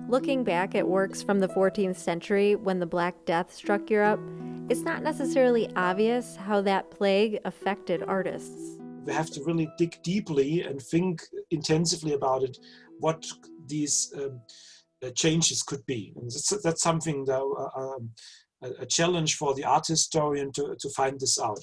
Looking back at works from the 14th century when the Black Death struck Europe, it's not necessarily obvious how that plague affected artists. We have to really dig deeply and think intensively about it, what these changes could be. And that's something that a challenge for the art historian to find this out.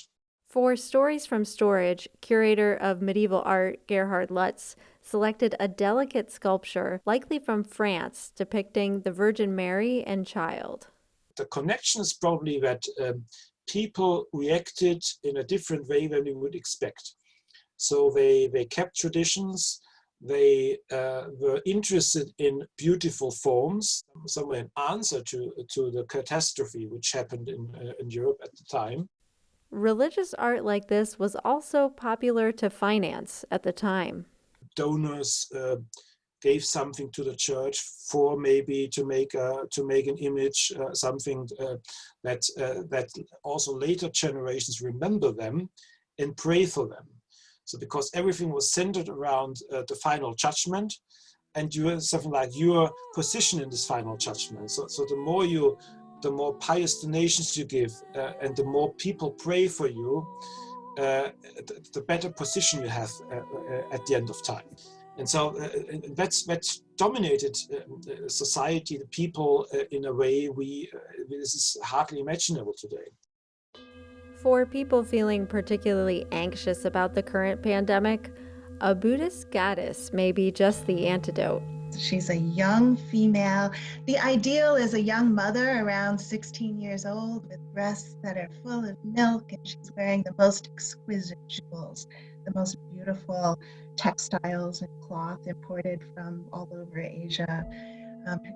For Stories from Storage, curator of medieval art Gerhard Lutz selected a delicate sculpture, likely from France, depicting the Virgin Mary and Child. The connection is probably that people reacted in a different way than you would expect. So they kept traditions, they were interested in beautiful forms, somewhere an answer to the catastrophe which happened in Europe at the time. Religious art like this was also popular to finance at the time. Donors gave something to the church for maybe to make an image, something that also later generations remember them and pray for them. So because everything was centered around the final judgment, and something like your position in this final judgment. So the more pious donations you give, and the more people pray for you, the better position you have at the end of time. And so that's dominated society, the people, in a way this is hardly imaginable today. For people feeling particularly anxious about the current pandemic, a Buddhist goddess may be just the antidote. She's a young female. The ideal is a young mother around 16 years old with breasts that are full of milk, and she's wearing the most exquisite jewels, the most beautiful textiles and cloth imported from all over Asia.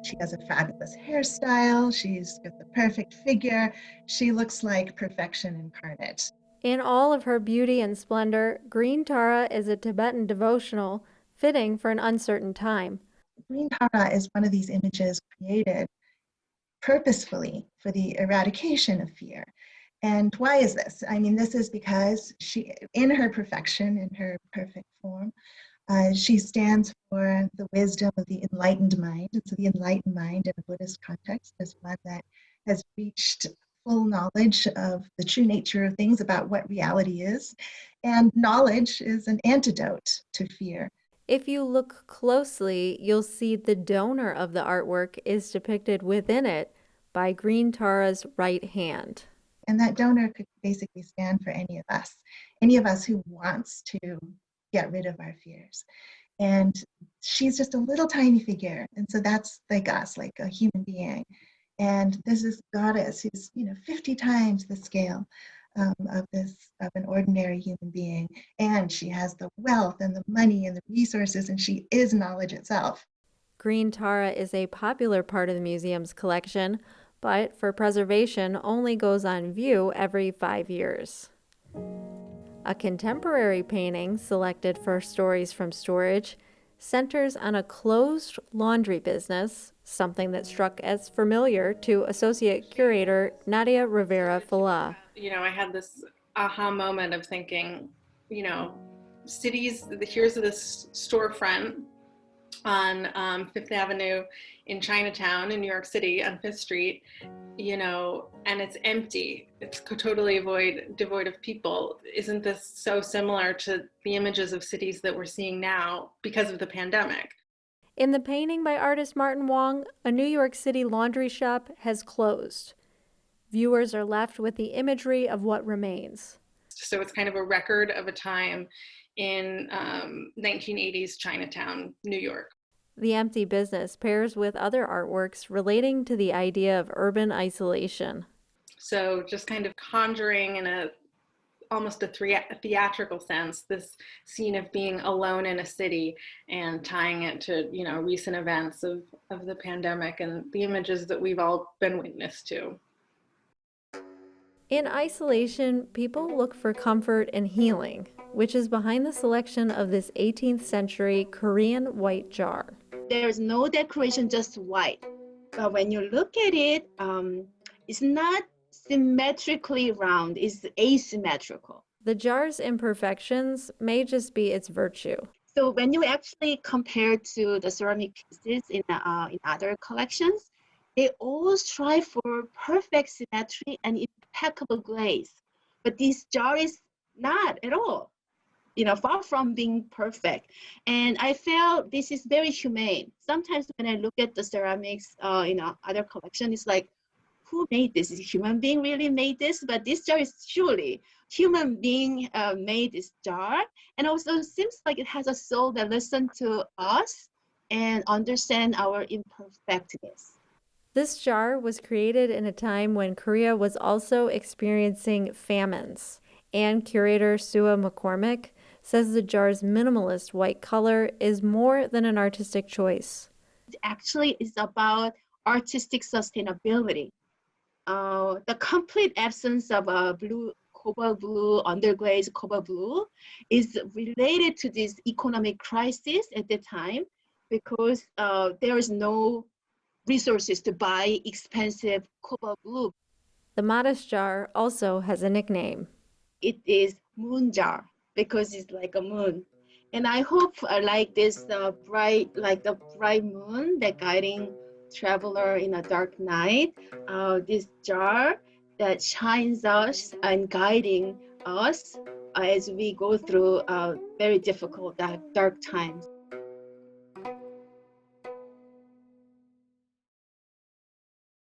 She has a fabulous hairstyle. She's got the perfect figure. She looks like perfection incarnate. In all of her beauty and splendor, Green Tara is a Tibetan devotional fitting for an uncertain time. Green Tara is one of these images created purposefully for the eradication of fear. And why is this? I mean, this is because she, in her perfection, in her perfect form, she stands for the wisdom of the enlightened mind. And so the enlightened mind in a Buddhist context is one that has reached full knowledge of the true nature of things, about what reality is. And knowledge is an antidote to fear. If you look closely, you'll see the donor of the artwork is depicted within it by Green Tara's right hand. And that donor could basically stand for any of us who wants to get rid of our fears. And she's just a little tiny figure. And so that's like us, like a human being. And this is goddess who's 50 times the scale of an ordinary human being. And she has the wealth and the money and the resources, and she is knowledge itself. Green Tara is a popular part of the museum's collection, but for preservation only goes on view every 5 years. A contemporary painting selected for Stories from Storage centers on a closed laundry business, something that struck as familiar to associate curator Nadia Rivera Fala. I had this aha moment of thinking, cities, here's this storefront on Fifth Avenue in Chinatown in New York City on Fifth Street, and it's empty. It's totally devoid of people. Isn't this so similar to the images of cities that we're seeing now because of the pandemic? In the painting by artist Martin Wong, a New York City laundry shop has closed. Viewers are left with the imagery of what remains. So it's kind of a record of a time in 1980s Chinatown, New York. The empty business pairs with other artworks relating to the idea of urban isolation. So just kind of conjuring in almost a theatrical sense, this scene of being alone in a city and tying it to, recent events of the pandemic and the images that we've all been witness to. In isolation, people look for comfort and healing, which is behind the selection of this 18th century Korean white jar. There's no decoration, just white. But when you look at it, it's not symmetrically round, it's asymmetrical. The jar's imperfections may just be its virtue. So when you actually compare to the ceramic pieces in other collections, they all strive for perfect symmetry and impeccable glaze. But this jar is not at all, far from being perfect. And I felt this is very humane. Sometimes when I look at the ceramics, other collection, it's like, who made this? Is a human being really made this? But this jar is surely human being made this jar. And also it seems like it has a soul that listens to us and understand our imperfectness. This jar was created in a time when Korea was also experiencing famines, and curator Sua McCormick says the jar's minimalist white color is more than an artistic choice. It actually is about artistic sustainability. The complete absence of a cobalt blue, underglaze cobalt blue is related to this economic crisis at the time because there is no resources to buy expensive cobalt blue. The modest jar also has a nickname. It is moon jar because it's like a moon. And I hope like this bright moon that guiding traveler in a dark night, this jar that shines us and guiding us as we go through very difficult dark times.